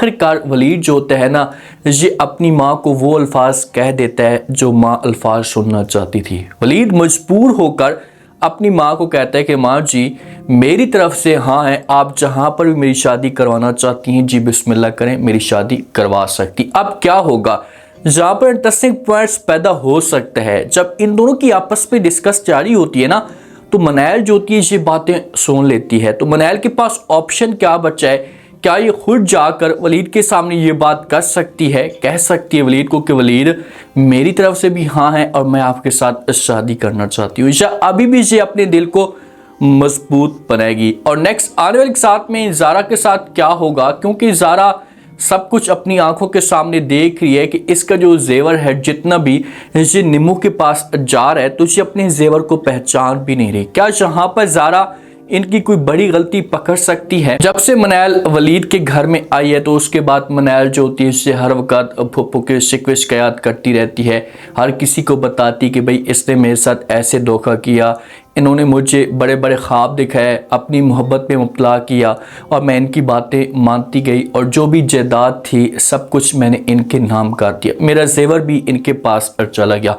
आखिरकार वलीद जो होता है ना, ये अपनी माँ को वो अल्फाज कह देता है जो माँ अल्फाज सुनना चाहती थी। वलीद मजबूर होकर अपनी माँ को कहता है कि माँ जी, मेरी तरफ से हाँ है, आप जहाँ पर भी मेरी शादी करवाना चाहती हैं जी बिस्मिल्लाह करें, मेरी शादी करवा सकती। अब क्या होगा, जहाँ पर इंटरेस्टिंग पॉइंट्स पैदा हो सकता है। जब इन दोनों की आपस में डिस्कस जारी होती है ना, तो मनैल जो होती है ये बातें सुन लेती है। तो मनैल के पास ऑप्शन क्या बचा है, क्या ये खुद जाकर वलीद के सामने ये बात कर सकती है, कह सकती है वलीद को कि वलीद मेरी तरफ से भी हाँ है और मैं आपके साथ शादी करना चाहती हूँ, या अभी भी ये अपने दिल को मजबूत बनाएगी। और नेक्स्ट आने वाले साथ में ज़ारा के साथ क्या होगा, क्योंकि ज़ारा सब कुछ अपनी आंखों के सामने देख रही है कि इसका जो जेवर है, जितना भी ये निमो के पास जा रहा है, तो ये अपने जेवर को पहचान भी नहीं रही। क्या यहाँ पर ज़ारा इनकी कोई बड़ी गलती पकड़ सकती है? जब से मनैल वलीद के घर में आई है तो उसके बाद मनैल जो होती है इससे हर वक्त फुप्पो के शिकवे शिकायत करती रहती है, हर किसी को बताती कि भाई इसने मेरे साथ ऐसे धोखा किया, इन्होंने मुझे बड़े बड़े ख्वाब दिखाए, अपनी मोहब्बत में मुब्तला किया और मैं इनकी बातें मानती गई और जो भी जायदाद थी सब कुछ मैंने इनके नाम कर दिया, मेरा जेवर भी इनके पास चला गया।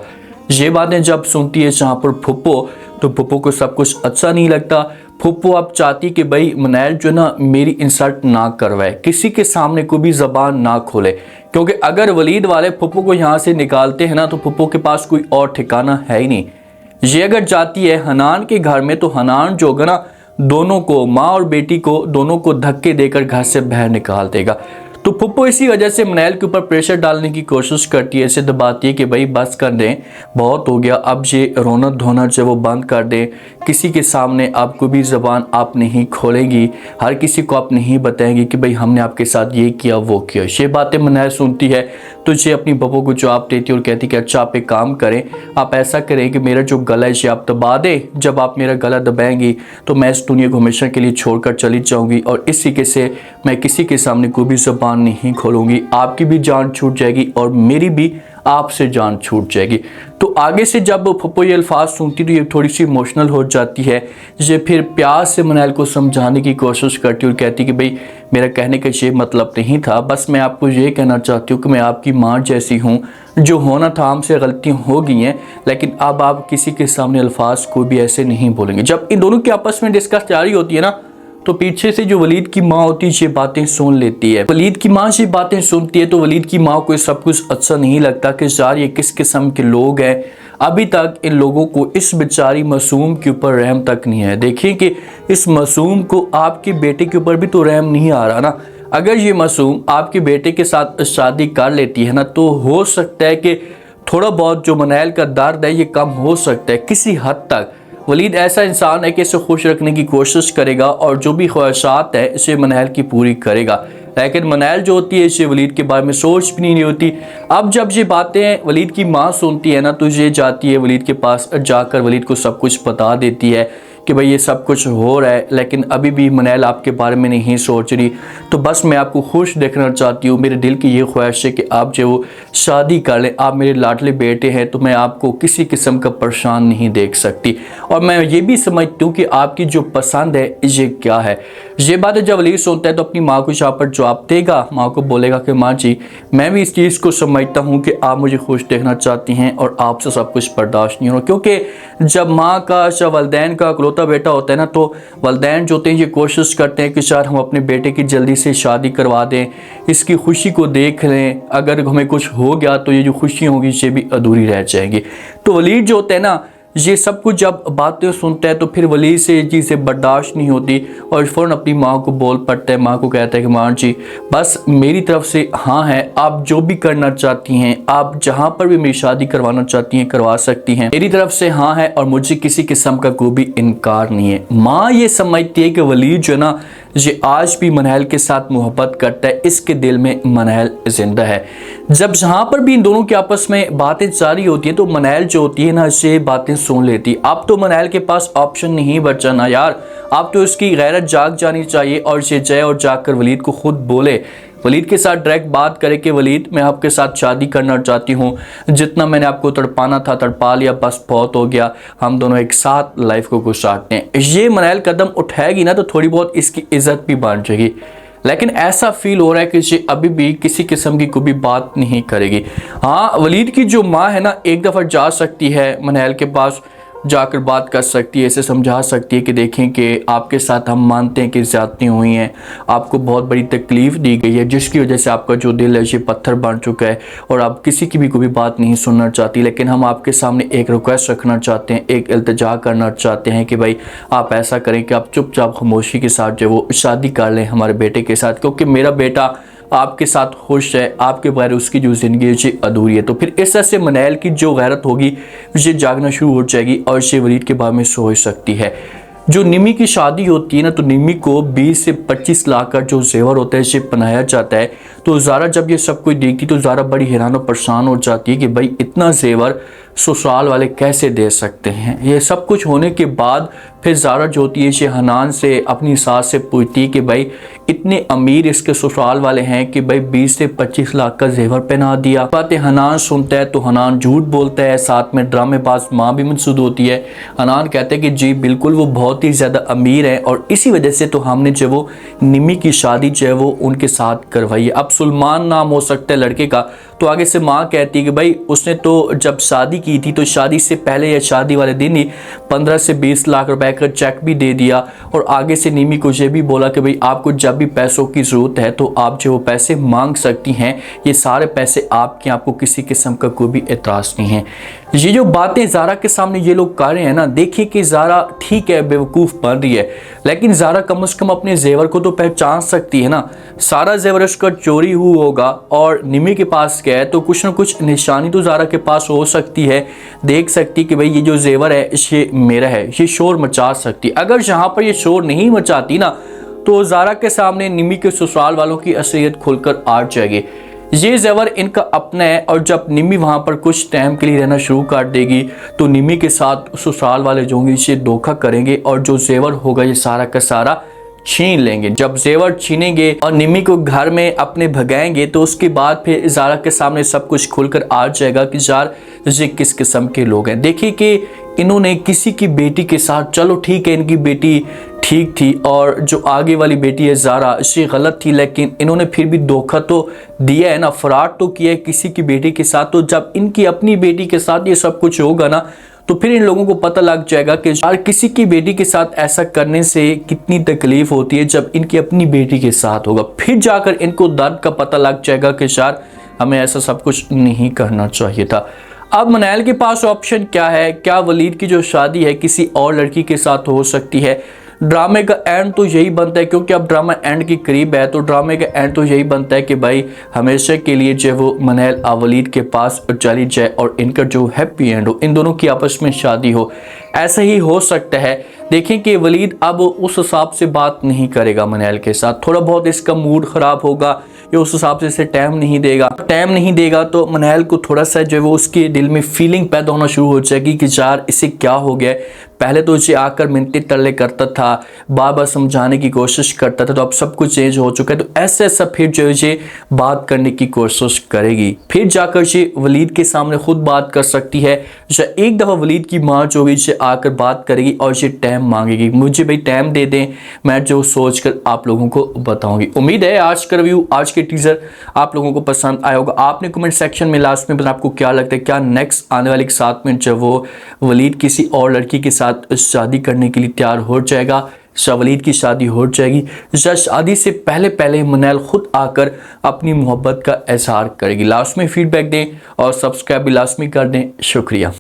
ये बातें जब सुनती है जहाँ पर फुप्पो, तो फुप्पो को सब कुछ अच्छा नहीं लगता। फुप्पो अब चाहती कि भाई मनैल जो ना मेरी इंसल्ट ना करवाए, किसी के सामने को भी ज़बान ना खोले, क्योंकि अगर वलीद वाले फुप्पो को यहाँ से निकालते हैं ना तो फुप्पो के पास कोई और ठिकाना है ही नहीं। ये अगर जाती है हनान के घर में तो हनान जो होगा ना, दोनों को, माँ और बेटी को, दोनों को धक्के देकर घर से बाहर निकाल देगा। तो फुप्पो इसी वजह से मनैल के ऊपर प्रेशर डालने की कोशिश करती है, इसे दबाती है कि भाई बस कर दें, बहुत हो गया, अब ये रोना धोना जो वो बंद कर दें, किसी के सामने आपको भी ज़बान आप नहीं खोलेंगी, हर किसी को आप नहीं बताएंगी कि भाई हमने आपके साथ ये किया वो किया। ये बातें मनैल सुनती है तो ये अपनी बब्बू को जवाब देती है और कहती कि अच्छा आप एक काम करें, आप ऐसा करें कि मेरा जो गला है ये आप दबा दें, जब आप मेरा गला दबाएंगी तो मैं इस दुनिया को हमेशा के लिए छोड़कर चली जाऊंगी और इस तरीके से मैं किसी के सामने कोई भी ज़बान नहीं खोलूंगी, आपकी भी जान छूट जाएगी और मेरी भी आपसे जान छूट जाएगी। तो आगे से जब फुप्पो ये अल्फाज सुनती तो ये थोड़ी सी इमोशनल हो जाती है। ये फिर प्यार से मनैल को समझाने की कोशिश करती और कहती कि भाई मेरा कहने का ये मतलब नहीं था, बस मैं आपको ये कहना चाहती हूँ कि मैं आपकी माँ जैसी हूँ, जो होना था हमसे गलतियाँ हो गई हैं, लेकिन अब आप किसी के सामने अल्फाज को भी ऐसे नहीं बोलेंगे। जब इन दोनों की आपस में डिस्कस जारी होती है ना, तो पीछे से जो वलीद की माँ होती है ये बातें सुन लेती है। वलीद की माँ ये बातें सुनती है तो वलीद की माँ को सब कुछ अच्छा नहीं लगता कि यार ये किस किस्म के लोग हैं, अभी तक इन लोगों को इस बेचारी मासूम के ऊपर रहम तक नहीं है। देखिए कि इस मासूम को आपके बेटे के ऊपर भी तो रहम नहीं आ रहा ना। अगर ये मासूम आपके बेटे के साथ शादी कर लेती है ना, तो हो सकता है कि थोड़ा बहुत जो मनैल का दर्द है ये कम हो सकता है किसी हद तक। वलीद ऐसा इंसान है कि इसे खुश रखने की कोशिश करेगा और जो भी ख्वाहिशात है इसे मनैल की पूरी करेगा, लेकिन मनैल जो होती है इसे वलीद के बारे में सोच भी नहीं होती। अब जब ये बातें वलीद की माँ सुनती है ना, तो ये जाती है वलीद के पास, जाकर वलीद को सब कुछ बता देती है कि भाई ये सब कुछ हो रहा है, लेकिन अभी भी मनैल आपके बारे में नहीं सोच रही, तो बस मैं आपको खुश देखना चाहती हूँ, मेरे दिल की ये ख्वाहिश है कि आप जो शादी कर लें, आप मेरे लाडले बेटे हैं, तो मैं आपको किसी किस्म का परेशान नहीं देख सकती और मैं ये भी समझती हूँ कि आपकी जो पसंद है ये क्या है। ये बातें जब वलीद सुनता है तो अपनी माँ को यहाँ पर जवाब देगा, माँ को बोलेगा कि माँ जी मैं भी इस चीज़ को समझता हूँ कि आप मुझे खुश देखना चाहती हैं और आपसे सब कुछ बर्दाश्त नहीं हो रहा, क्योंकि जब माँ का या वालिदैन का इकलौता बेटा होता है ना, तो वालिदैन जो होते हैं ये कोशिश करते हैं कि शायद हम अपने बेटे की जल्दी से शादी करवा दें, इसकी खुशी को देख लें, अगर हमें कुछ हो गया तो ये जो खुशी होगी ये भी अधूरी रह जाएंगी। तो वलीद जो होता है ना, ये सब कुछ जब बातें सुनता है तो फिर वलीद से ये चीज़ें बर्दाश्त नहीं होती और फ़ौरन अपनी माँ को बोल पड़ता है। माँ को कहता है कि माँ जी बस मेरी तरफ से हाँ है, आप जो भी करना चाहती हैं, आप जहाँ पर भी मेरी शादी करवाना चाहती हैं करवा सकती हैं, मेरी तरफ से हाँ है और मुझे किसी किस्म का कोई भी इनकार नहीं है। माँ ये समझती है कि वलीद जो है ना ये आज भी मनैल के साथ मोहब्बत करता है, इसके दिल में मनैल जिंदा है। जब जहाँ पर भी इन दोनों के आपस में बातें जारी होती है तो मनैल जो होती है ना ये बातें सुन लेती। अब तो मनैल के पास ऑप्शन नहीं बचा ना यार, अब तो इसकी गैरत जाग जानी चाहिए और ये जाए और जाकर वलीद को खुद बोले, वलीद के साथ डायरेक्ट बात करे कि वलीद मैं आपके साथ शादी करना चाहती हूँ, जितना मैंने आपको तड़पाना था तड़पा लिया, बस बहुत हो गया, हम दोनों एक साथ लाइफ को गुजारते हैं। ये मनैल कदम उठाएगी ना तो थोड़ी बहुत इसकी इज्जत भी बन जाएगी। लेकिन ऐसा फील हो रहा है कि ये अभी भी किसी किस्म की कोई भी बात नहीं करेगी। हाँ, वलीद की जो माँ है ना, एक दफ़ा जा सकती है मनैल के पास, जाकर बात कर सकती है, इसे समझा सकती है कि देखें कि आपके साथ हम मानते हैं कि ज़्यादती हुई हैं, आपको बहुत बड़ी तकलीफ़ दी गई है जिसकी वजह से आपका जो दिल है ये पत्थर बन चुका है और आप किसी की भी कोई बात नहीं सुनना चाहती। लेकिन हम आपके सामने एक रिक्वेस्ट रखना चाहते हैं, एक इल्तिजा करना चाहते हैं कि भाई आप ऐसा करें कि आप चुपचाप खामोशी के साथ जो वो शादी कर लें हमारे बेटे के साथ, क्योंकि मेरा बेटा आपके साथ खुश है, आपके बगैर उसकी जो ज़िंदगी है ये अधूरी है। तो फिर इस तरह से मनैल की जो गैरत होगी ये जागना शुरू हो जाएगी और ये वलीद के बारे में सोच सकती है। जो निमी की शादी होती है ना, तो निमी को 20 से 25 लाख का जो जेवर होता है ये पहनाया जाता है। तो ज़ारा जब ये सब कुछ देखती तो ज़ारा बड़ी हैरान और परेशान हो जाती है कि भाई इतना जेवर ससुराल वाले कैसे दे सकते हैं। ये सब कुछ होने के बाद फिर ज़ारा जो होती है ये हनान से अपनी सास से पूछती है कि भाई इतने अमीर इसके ससुराल वाले हैं कि भाई 20 से 25 लाख का जेवर पहना दिया। बातें हनान सुनता है तो हनान झूठ बोलता है, साथ में ड्रामेबाज माँ भी मकसूद होती है। हनान कहते हैं कि जी बिल्कुल वो बहुत ही ज़्यादा अमीर है और इसी वजह से तो हमने जो वो निमी की शादी जो है वो उनके साथ करवाई है। अब सुलेमान नाम हो सकता है लड़के का। तो आगे से माँ कहती है कि भाई उसने तो जब शादी की थी तो शादी से पहले या शादी वाले दिन ही 15 से 20 लाख रुपए का चेक भी दे दिया और आगे से निमी को ये भी बोला कि भाई आपको जब भी पैसों की ज़रूरत है तो आप जो वो पैसे मांग सकती हैं, ये सारे पैसे आपके, आपको किसी किस्म का कोई भी एतराज़ नहीं है। ये जो बातें ज़ारा के सामने ये लोग कर रहे हैं ना, देखिए कि ज़ारा ठीक है बेवकूफ़ बन रही है, लेकिन ज़ारा कम से कम अपने जेवर को तो पहचान सकती है ना। सारा जेवर उसका चोरी हुआ होगा और निमी के पास गया है तो कुछ ना कुछ निशानी तो ज़ारा के पास हो सकती है, देख सकती कि भाई ये जो जेवर है ये मेरा है, ये शोर मचा सकती। अगर यहाँ पर ये शोर नहीं मचाती ना तो ज़ारा के सामने निमी के ससुराल वालों की असलियत खुलकर आ जाएगी। ये जेवर इनका अपना है और जब निमी वहाँ पर कुछ टाइम के लिए रहना शुरू कर देगी तो निमी के साथ ससुराल वाले जो होंगे इसे धोखा करेंगे और जो जेवर होगा ये सारा का सारा छीन लेंगे। जब जेवर छीनेंगे और निमी को घर में अपने भगाएंगे तो उसके बाद फिर ज़ारा के सामने सब कुछ खुलकर आ जाएगा कि यार ये किस किस्म के लोग हैं। देखिए कि इन्होंने किसी की बेटी के साथ, चलो ठीक है इनकी बेटी ठीक थी और जो आगे वाली बेटी है ज़ारा ये गलत थी, लेकिन इन्होंने फिर भी धोखा तो दिया है ना, फ्रॉड तो किया है किसी की बेटी के साथ। तो जब इनकी अपनी बेटी के साथ ये सब कुछ होगा ना तो फिर इन लोगों को पता लग जाएगा कि यार किसी की बेटी के साथ ऐसा करने से कितनी तकलीफ होती है जब इनकी अपनी बेटी के साथ होगा। फिर जाकर इनको दर्द का पता लग जाएगा कि यार हमें ऐसा सब कुछ नहीं करना चाहिए था। अब मनैल के पास ऑप्शन क्या है? क्या वलीद की जो शादी है किसी और लड़की के साथ हो सकती है? ड्रामे का एंड तो यही बनता है, क्योंकि अब ड्रामा एंड के करीब है तो ड्रामे का एंड तो यही बनता है कि भाई हमेशा के लिए जो वो मनैल वलीद के पास चली जाए और इनका जो हैप्पी एंड हो, इन दोनों की आपस में शादी हो। ऐसा ही हो सकता है। देखें कि वलीद अब उस हिसाब से बात नहीं करेगा मनैल के साथ, थोड़ा बहुत इसका मूड ख़राब होगा, ये उस हिसाब से इसे टाइम नहीं देगा तो मनैल को थोड़ा सा जो है वो उसके दिल में फीलिंग पैदा होना शुरू हो जाएगी कि यार इसे क्या हो गया। पहले तो इसे आकर मिनटे तरले करता था, बार बार समझाने की कोशिश करता था, तो अब सब कुछ चेंज हो चुका है। तो ऐसे ऐसा फिर जो है बात करने की कोशिश करेगी, फिर जाकर ये वलीद के सामने खुद बात कर सकती है। एक दफ़ा वलीद की माँ जो भी आकर बात करेगी और ये टाइम मांगेगी, मुझे भाई टाइम दे दें, मैं जो सोच कर आप लोगों को बताऊंगी। उम्मीद है आज का रिव्यू, आज के टीजर आप लोगों को पसंद आया होगा। आपने कमेंट सेक्शन में लास्ट में बताना आपको क्या लगता है, क्या नेक्स्ट आने वाली 7 मिनट जब वो वलीद किसी और लड़की के साथ शादी करने के लिए तैयार हो जाएगा, वलीद की शादी हो जाएगी, या शादी से पहले पहले मनैल खुद आकर अपनी मोहब्बत का इजहार करेगी। लास्ट में फीडबैक दें और सब्सक्राइब भी लाजमी कर दें। शुक्रिया।